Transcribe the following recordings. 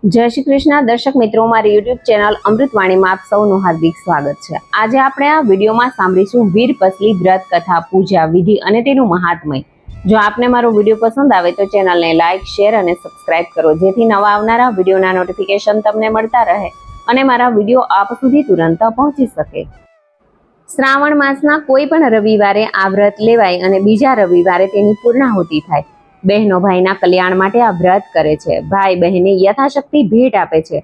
જય શ્રી કૃષ્ણ દર્શક મિત્રો, મારી યુટ્યુબ ચેનલ અમૃતવાણીમાં આપ સૌનું હાર્દિક સ્વાગત છે। આજે આપણે આ વિડીયોમાં સાંભળીશું વીરપસલી વ્રત કથા, પૂજા વિધિ અને તેનું મહાત્મય। જો આપને મારો વિડીયો પસંદ આવે તો ચેનલને લાઇક, શેર અને સબસ્ક્રાઇબ કરો, જેથી નવા આવનારા વિડીયોના નોટિફિકેશન તમને મળતા રહે અને મારા વિડીયો આપ સુધી તુરંત પહોંચી શકે। શ્રાવણ માસના કોઈ પણ રવિવારે આ વ્રત લેવાય અને બીજા રવિવારે તેની પૂર્ણાહુતિ થાય। બહેનો ભાઈના કલ્યાણ માટે આ વ્રત કરે છે। ભાઈ બહેને યથાશક્તિ ભેટ આપે છે।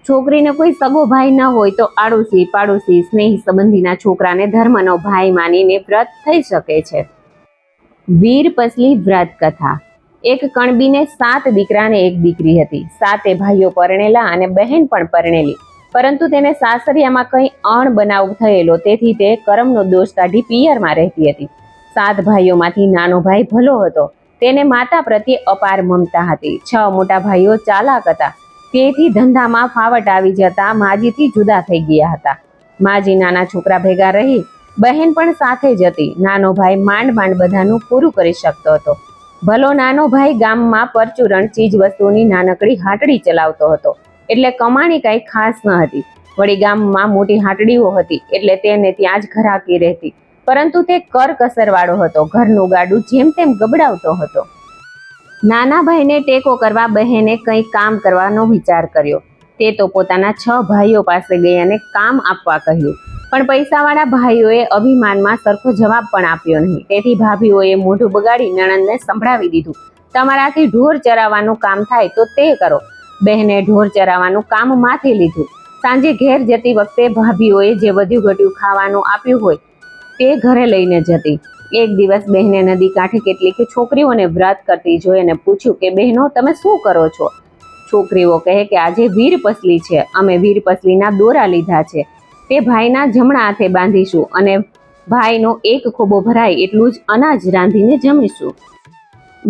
છોકરીને કોઈ સગો ભાઈ ન હોય તો આડોશી, પાડોશી, સ્નેહી સંબંધીના છોકરાને ધર્મનો ભાઈ માનીને વ્રત થઈ શકે છે। વીરપસલી વ્રત કથા। એક કણબીને 7 દીકરા અને 1 દીકરી હતી। 7 ભાઈઓ પરણેલા અને બહેન પણ પરણેલી, પરંતુ તેને સાસરિયામાં કંઈ અણબનાવ થયેલો, તેથી તે કરમનો દોષ કાઢી પિયરમાં રહેતી હતી। 7 ભાઈઓમાંથી નાનો ભાઈ ભલો હતો, તેને માતા પ્રત્યે અપાર મમતા હતી। 6 મોટા ભાઈઓ ચાલાક હતા, તેથી ધંધામાં ફાવટ આવી જતા માજીથી જુદા થઈ ગયા હતા। માજી નાના છોકરા ભેગા રહી, બહેન પણ સાથે જ હતી। નાનો ભાઈ માંડ માંડ બધાનું પૂરું કરી શકતો હતો। ભલો નાનો ભાઈ ગામમાં પરચુરણ ચીજ વસ્તુની નાનકડી હાટડી ચલાવતો હતો, એટલે કમાણી કાંઈ ખાસ ન હતી। વળી ગામમાં મોટી હાટડીઓ હતી, એટલે તેને ત્યાં જ ઘરાકી રહેતી, પરંતુ તે કરકસરવાળો હતો। ઘરનું ગાડું જેમ તેમ ગબડાવતો હતો। નાના ભાઈને ટેકો કરવા બહેને કંઈ કામ કરવાનો વિચાર કર્યો। તે તો પોતાના 6 ભાઈઓ પાસે ગઈ અને કામ આપવા કહ્યું, પણ પૈસાવાળા ભાઈઓએ અભિમાનમાં સરખો જવાબ પણ આપ્યો નહીં। તેથી ભાભીઓએ મોઢું બગાડી નણંદને સંભળાવી દીધું, તમારાથી ઢોર ચરાવવાનું કામ થાય તો તે કરો। બહેને ઢોર ચરાવવાનું કામ માથે લીધું। સાંજે ઘેર જતી વખતે ભાભીઓએ જે વધ્યું ઘટ્યું ખાવાનું આપ્યું હોય તે ઘરે લઈને જતી। એક દિવસ બહેને નદી કાંઠે કેટલીક છોકરીઓને વ્રત કરતી જોઈ અને પૂછ્યું કે બહેનો, તમે શું કરો છો? છોકરીઓ કહે કે આજે વીરપસલી છે, અમે વીરપસલીના દોરા લીધા છે, તે ભાઈના જમણા હાથે બાંધીશું અને ભાઈનો એક ખોબો ભરાય એટલું જ અનાજ રાંધીને જમીશું।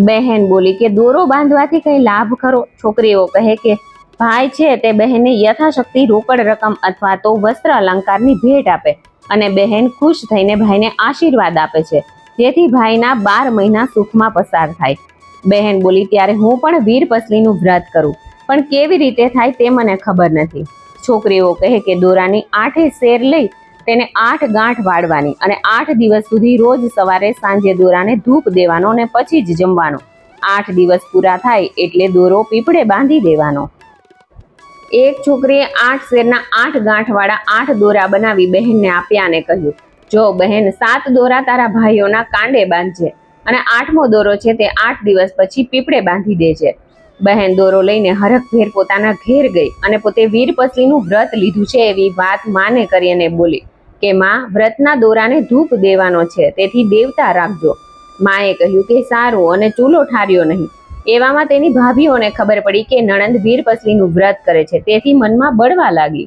બહેન બોલી કે દોરો બાંધવાથી કંઈ લાભ ખરો? છોકરીઓ કહે કે ભાઈ છે તે બહેનને યથાશક્તિ રોકડ રકમ અથવા તો વસ્ત્ર અલંકારની ભેટ આપે અને બહેન ખુશ થઈને ભાઈને આશીર્વાદ આપે છે, જેથી ભાઈના 12 મહિના સુખમાં પસાર થાય। બહેન બોલી ત્યારે હું પણ વીરપસલીનું વ્રત કરું, પણ કેવી રીતે થાય તે મને ખબર નથી। છોકરીઓ કહે કે દોરાની 8 શેર લઈ તેને 8 ગાંઠ વાળવાની અને 8 દિવસ સુધી રોજ સવારે સાંજે દોરાને ધૂપ દેવાનો અને પછી જ જમવાનો। 8 દિવસ પૂરા થાય એટલે દોરો પીપળે બાંધી દેવાનો। એક છોકરીએ 8 શેરના 8 ગાંઠવાળા 8 દોરા બનાવી બહેનને આપ્યા અને કહ્યું, જો બહેન 7 દોરા તારા ભાઈઓના કાંડે બાંધજે અને 8મો દોરો છે તે 8 દિવસ પછી પીપળે બાંધી દેજે। બહેન દોરો લઈને હરખભેર પોતાના ઘેર ગઈ અને પોતે વીરપસલીનું વ્રત લીધું છે એવી વાત માને કરી અને બોલી કે માં, વ્રતના દોરાને ધૂપ દેવાનો છે, તેથી દેવતા રાખજો। માએ કહ્યું કે સારું, અને ચૂલો ઠાર્યો નહીં। એવામાં તેની ભાભીઓને ખબર પડી કે નણંદ વીરપસલીનું વ્રત કરે છે, તેથી મનમાં બળવા લાગી।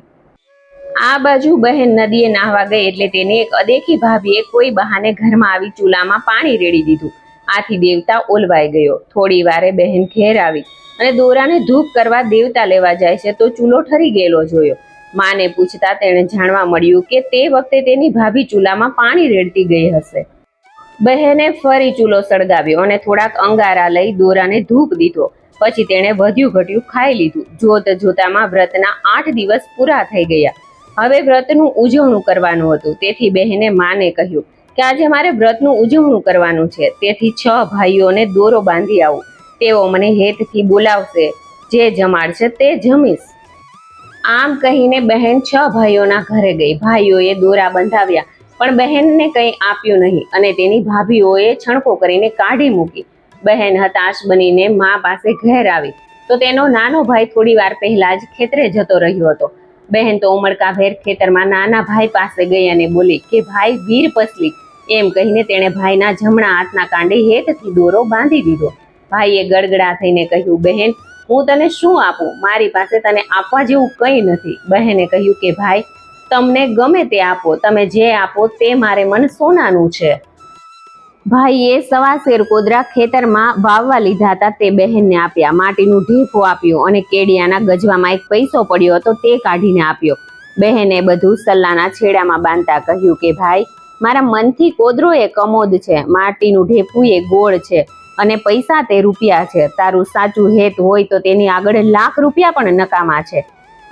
આ બાજુ બહેન નદીએ નાહવા ગઈ એટલે તેની એક અદેખી ભાભીએ કોઈ બહાને ઘરમાં આવી ચૂલામાં પાણી રેડી દીધું। આથી દેવતા ઓલવાઈ ગયો। થોડી વારે બહેન ઘેર આવી અને દોરાને ધૂપ કરવા દેવતા લેવા જાય છે તો ચૂલો ઠરી ગયેલો જોયો। માને પૂછતા તેણે જાણવા મળ્યું કે તે વખતે તેની ભાભી ચૂલામાં પાણી રેડતી ગઈ હશે। બહેને ફરી ચૂલો સળગાવ્યો અને થોડાક અંગારા લઈ દોરાને ધૂપ દીધો। પછી તેણે વધ્યું ઘટ્યું ખાઈ લીધું। જોત જોતામાં વ્રતના 8 દિવસ પૂરા થઈ ગયા। હવે વ્રતનું ઉજવણું કરવાનું હતું, તેથી બહેને માને કહ્યું કે આજે મારે વ્રતનું ઉજવણું કરવાનું છે, તેથી 6 ભાઈઓને દોરો બાંધી આવું। તેઓ મને હેતથી બોલાવશે, જે જમાડશે તે જમીશ। આમ કહીને બહેન 6 ભાઈઓના ઘરે ગઈ। ભાઈઓએ દોરા બંધાવ્યા, પણ બહેનને કંઈ આપ્યું નહીં અને તેની ભાભીઓએ છણકો કરીને કાઢી મૂકી। બહેન હતાશ બનીને મા પાસે ઘેર આવી તો તેનો નાનો ભાઈ થોડી વાર પહેલા જ ખેતરે જતો રહ્યો હતો। બહેન તો ઉમળકાભેર ખેતરમાં નાના ભાઈ પાસે ગઈ અને બોલી કે ભાઈ વીરપસલી, એમ કહીને તેણે ભાઈના જમણા હાથના કાંડે હેતથી દોરો બાંધી દીધો। ભાઈએ ગડગડા થઈને કહ્યું, બહેન, હું તને શું આપું? મારી પાસે તને આપવા જેવું કંઈ નથી। બહેને કહ્યું કે ભાઈ, તમને ગમે તે આપો, તમે જે આપો તે મારે મન સોનાનું છે। ભાઈએ 1.25 શેર કોદરા ખેતરમાં વાવવા લીધા હતા તે બહેનને આપ્યા। માટીનું ઢેફું આપ્યું અને કેડિયાના ગજવામાં એક પૈસો પડ્યો હતો તે કાઢીને આપ્યો। બહેને બધું સલ્લાના છેડામાં બાંધતા કહ્યું કે ભાઈ, મારા મનથી કોદરો એ કમોદ છે, માટીનું ઢેફું એ ગોળ છે અને પૈસા તે રૂપિયા છે, તારું સાચું હેત હોય તો તેની આગળ લાખ રૂપિયા પણ નકામા છે.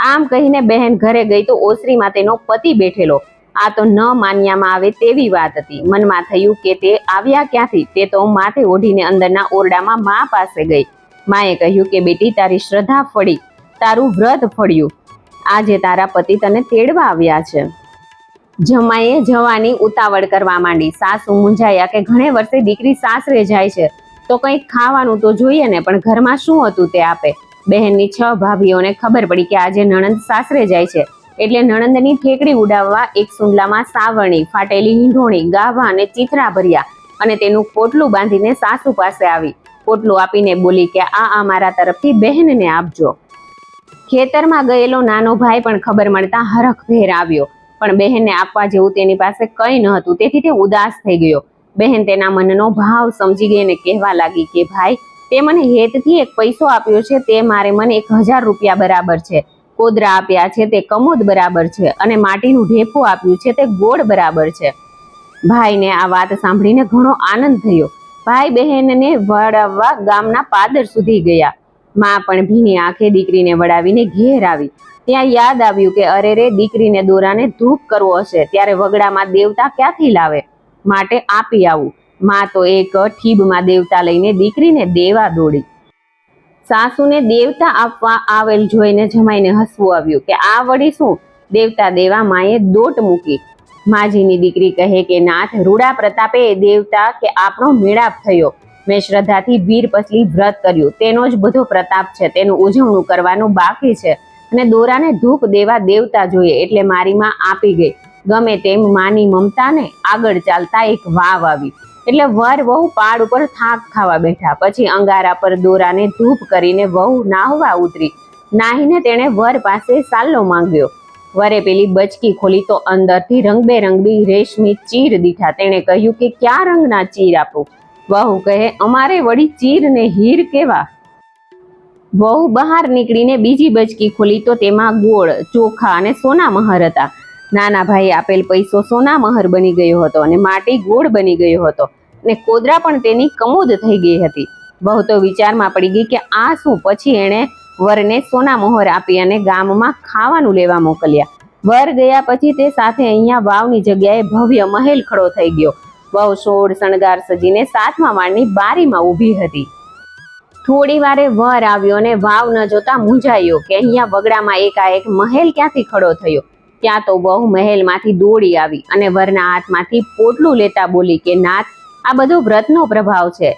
આમ કહીને બહેન ઘરે ગઈ તો ઓસરીમાં તેનો પતિ બેઠેલો. આ તો ન માન્યામાં આવે તેવી વાત હતી. મનમાં થયું કે તે આવ્યા ક્યાંથી. તે તો માથે ઓઢીને અંદરના ઓરડામાં મા પાસે ગઈ. માએ કહ્યું કે બેટી, તારી શ્રદ્ધા ફળી, તારું વ્રત ફળ્યું. આજે તારા પતિ તને તેડવા આવ્યા છે. જમાઈએ જવાની ઉતાવળ કરવા માંડી. સાસુ મૂંઝાયા કે ઘણે વર્ષે દીકરી સાસરે જાય છે તો કંઈક ખાવાનું તો જોઈએ ને, પણ ઘરમાં શું હતું તે આપે. બહેનની 6 ભાભીઓને ખબર પડી કે આજે નણંદ સાસરે જાય છે, એટલે નણંદની ઠેકડી ઉડાવવા એક સુંડલામાં સાવરણી, ફાટેલી હિંઢોણી, ગાભા અને ચીથરા ભર્યા અને તેનું પોટલું બાંધીને સાસુ પાસે આવી. પોટલું આપીને બોલી કે આ મારા તરફથી બહેનને આપજો. ખેતરમાં ગયેલો નાનો ભાઈ પણ ખબર મળતા હરખભેર આવ્યો, પણ બહેનને આપવા જેવું તેની પાસે કંઈ ન હતું, તેથી તે ઉદાસ થઈ ગયો. બહેન તેના મનનો ભાવ સમજી ગઈ અને કહેવા લાગી કે ભાઈ, તે મને હેતથી એક પૈસો આપ્યો છે તે મારે મને 1000 રૂપિયા બરાબર છે. કોદરા આપ્યા છે તે કમોદ બરાબર છે, અને માટીનું ઢેફું આપ્યું છે તે ગોળ બરાબર છે. ભાઈને આ વાત સાંભળીને ઘણો આનંદ થયો. ભાઈ બહેનને વડાવવા ગામના પાદર સુધી ગયા. માં પણ ભીની આંખે દીકરીને વડાવીને ઘેર આવી. ત્યાં યાદ આવ્યું કે અરે રે, દીકરીને દોરાને ધૂપ કરવો હશે, ત્યારે વગડામાં દેવતા ક્યાંથી લાવે, માટે આપી આવું. માં તો એક ઠીબમાં દેવતા લઈને દીકરીને દેવા દોડી. સાસુને દેવતા આપવા આવેલ જોઈને જમાઈને હસવું આવ્યું કે આ વળી શું, દેવતા દેવા માએ દોટ મૂકી. માજીની દીકરી કહે કે નાથ, રૂડા પ્રતાપે દેવતા કે આપણો મેળાપ થયો. મેં શ્રદ્ધાથી વીરપસલી વ્રત કર્યું, તેનો જ બધો પ્રતાપ છે. તેનું ઉજવણું કરવાનું બાકી છે, અને દોરાને ધૂપ દેવા દેવતા જોઈએ, એટલે મારી માં આપી ગઈ. ગમે તેમ માની મમતાને આગળ ચાલતા એક વાવ આવી, એટલે વર વહુ પાડ ઉપર થાક ખાવા બેઠા. પછી અંગારા પર દોરાને ધૂપ કરીને વહુ નાહવા ઉતરી. નાહીને તેણે વર પાસે સાલ્લો માંગ્યો. વરે પેલી બચકી ખોલી તો અંદરથી રંગબેરંગી રેશમી ચીર દીઠા. તેણે કહ્યું કે ક્યાં રંગના ચીર આપું? વહુ કહે, અમારે વળી ચીર ને હીર કેવા. વહુ બહાર નીકળીને બીજી બચકી ખોલી તો તેમાં ગોળ, ચોખા અને સોના મહર હતા. નાના ભાઈ આપેલ પૈસો સોના મહર બની ગયો હતો, અને માટી ગોળ બની ગયો હતો, અને કોદરા પણ તેની કમોદ થઈ ગઈ હતી. વહુ તો વિચારમાં પડી ગઈ કે આ શું. પછી એણે વરને સોના મહોર આપી અને ગામમાં ખાવાનું લેવા મોકલ્યા. વર ગયા પછી તે સાથે અહીંયા વાવની જગ્યાએ ભવ્ય મહેલ ખડો થઈ ગયો. વહુ સોળ શણગાર સજીને 7મા માળની બારીમાં ઊભી હતી. થોડી વારે વર આવ્યો અને વાવ ન જોતા મૂંઝાયો કે અહીંયા વગડામાં એકાએક મહેલ ક્યાંથી ખડો થયો. ત્યાં તો વહુ મહેલમાંથી દોડી આવી અને વરના હાથમાંથી પોટલું લેતા બોલી કે નાથ, આ બધો વ્રતનો પ્રભાવ છે.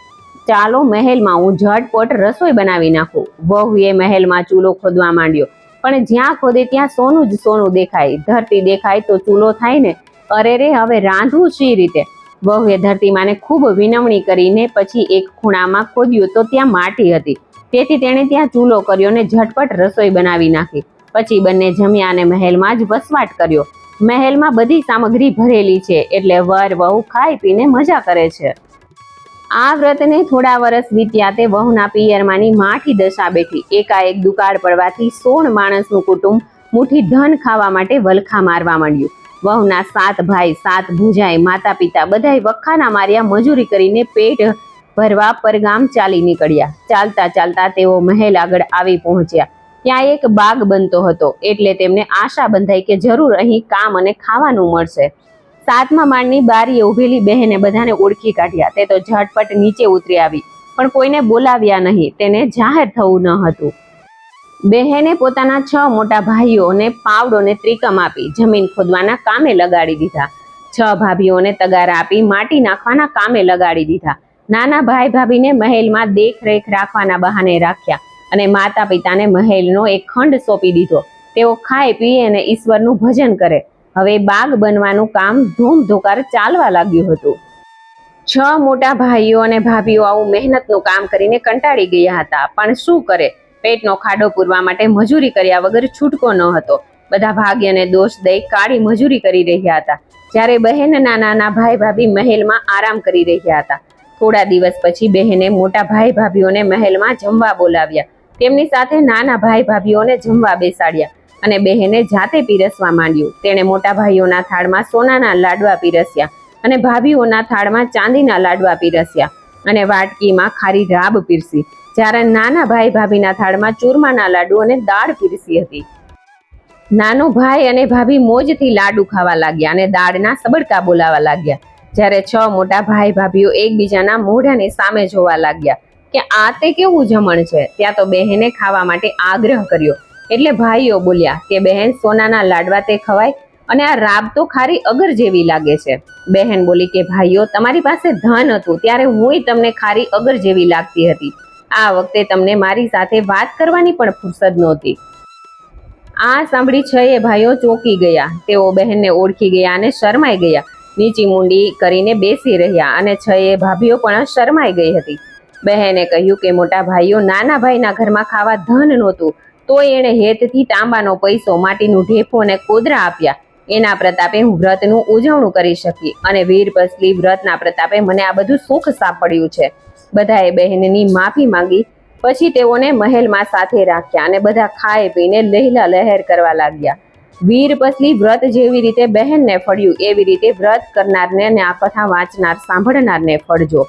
ચાલો મહેલમાં હું ઝટપટ રસોઈ બનાવી નાખું. વહુએ મહેલમાં ચૂલો ખોદવા માંડ્યો, પણ જ્યાં ખોદે ત્યાં સોનું જ સોનું દેખાય. ધરતી દેખાય તો ચૂલો થાય ને. અરે રે, હવે રાંધવું શી રીતે? વહુએ ધરતીમાને ખૂબ વિનવણી કરીને પછી એક ખૂણામાં ખોદ્યું તો ત્યાં માટી હતી. તેથી તેણે ત્યાં ચૂલો કર્યો ને ઝટપટ રસોઈ બનાવી નાખી. પછી બંને જમ્યા અને મહેલમાં જ વસવાટ કર્યો. મહેલમાં બધી સામગ્રી ભરેલી છે, એટલે વર વહુ ખાઈ પીને મજા કરે છે. આ વ્રતને થોડા વર્ષ વીત્યા તે વહુના પિયરમાંની માઠી દશા બેઠી. એકાએક દુકાળ પડવાથી 16 માણસનું કુટુંબ મુઠ્ઠી ધન ખાવા માટે વલખા મારવા માંડ્યું. વહુના 7 ભાઈ, 7 ભૂજાઈ, માતા પિતા બધાય વખાના માર્યા મજૂરી કરીને પેટ ભરવા પરગામ ચાલી નીકળ્યા. ચાલતા ચાલતા તેઓ મહેલ આગળ આવી પહોંચ્યા. ત્યાં એક બાગ બનતો હતો, એટલે તેમને આશા બંધાઈ કે જરૂર અહીં કામ અને ખાવાનું મળશે. 7મા માળની બારીએ ઊભેલી બહેને બધાને ઓળખી કાઢ્યા. તે તો ઝટપટ નીચે ઉતરી આવી, પણ કોઈને બોલાવ્યા નહીં. તેને જાહેર થવું ન હતું. બહેને પોતાના 6 મોટા ભાઈઓને પાવડોને ત્રિકમ આપી જમીન ખોદવાના કામે લગાડી દીધા. 6 ભાભીઓને તગારા આપી માટી નાખવાના કામે લગાડી દીધા. નાના ભાઈ ભાભીને મહેલમાં દેખરેખ રાખવાના બહાને રાખ્યા, અને માતા પિતાને મહેલનો એક ખંડ સોંપી દીધો. તેઓ ખાઈ પી અને ઈશ્વરનું ભજન કરે. હવે બાગ બનવાનું કામ ધૂમધોકાર ચાલવા લાગ્યું હતું. 6 મોટા ભાઈઓ અને ભાભીઓ આવું મહેનતનું કામ કરીને કંટાળી ગયા હતા, પણ શું કરે? પેટનો ખાડો પૂરવા માટે મજૂરી કર્યા વગર છૂટકો ન હતો. બધા ભાગ્યને દોષ દઈ કાળી મજૂરી કરી રહ્યા હતા, જ્યારે બહેનના નાના ભાઈ ભાભી મહેલમાં આરામ કરી રહ્યા હતા. થોડા દિવસ પછી બહેને મોટા ભાઈ ભાભીઓને મહેલમાં જમવા બોલાવ્યા. તેમની સાથે નાના ભાઈ ભાભીઓને જમવા બેસાડ્યા, અને બહેને જાતે પીરસવા માંડ્યું. તેણે મોટા ભાઈઓના થાળમાં સોનાના લાડવા પીરસ્યા, અને ભાભીઓના થાળમાં ચાંદીના લાડવા પીરસ્યા. અને વાટકીમાં ખારી રાબ પીરસી, જ્યારે નાના ભાઈ ભાભીના થાળમાં ચૂરમાના લાડુ અને દાળ પીરસી હતી. નાનો ભાઈ અને ભાભી મોજથી લાડુ ખાવા લાગ્યા અને દાળના સબડકા બોલાવા લાગ્યા, જ્યારે 6 મોટા ભાઈ ભાભીઓ એકબીજાના મોઢાની સામે જોવા લાગ્યા કે આ તે કેવું જમણ છે. ત્યાં તો બહેને ખાવા માટે આગ્રહ કર્યો, એટલે ભાઈઓ બોલ્યા કે બહેન, સોનાના લાડવા તે ખવાય અને આ રાબ તો ખારી અગર જેવી લાગે છે. બહેન બોલી કે ભાઈઓ, તમારી પાસે ધન હતું ત્યારે હુંય તમને ખારી અગર જેવી લાગતી હતી. આ વખતે તમને મારી સાથે વાત કરવાની પણ ફુરસદ નહોતી. આ સાંભળી 6 ભાઈઓ ચોંકી ગયા. તેઓ બહેનને ઓળખી ગયા અને શરમાઈ ગયા. નીચી મુંડી કરીને બેસી રહ્યા અને 6 ભાભીઓ પણ શરમાઈ ગઈ હતી. બહેને કહ્યું કે મોટા ભાઈઓ, નાના ભાઈના ઘરમાં ખાવા ધન નહોતું, તો એણે હેતથી તાંબાનો પૈસો, માટીનું ઢેફું અને કોદરા આપ્યા. એના પ્રતાપે હું વ્રતનું ઉજવણું કરી શકી અને વીરપસલી વ્રતના પ્રતાપે મને આ બધું સુખ સાંપડ્યું છે. બધાએ બહેનની માફી માંગી. પછી તેઓને મહેલમાં સાથે રાખ્યા અને બધા ખાઈ પીને લહેલા લહેર કરવા લાગ્યા. વીરપસલી વ્રત જેવી રીતે બહેનને ફળ્યું, એવી રીતે વ્રત કરનારને અને આ કથા વાંચનાર સાંભળનારને ફળજો.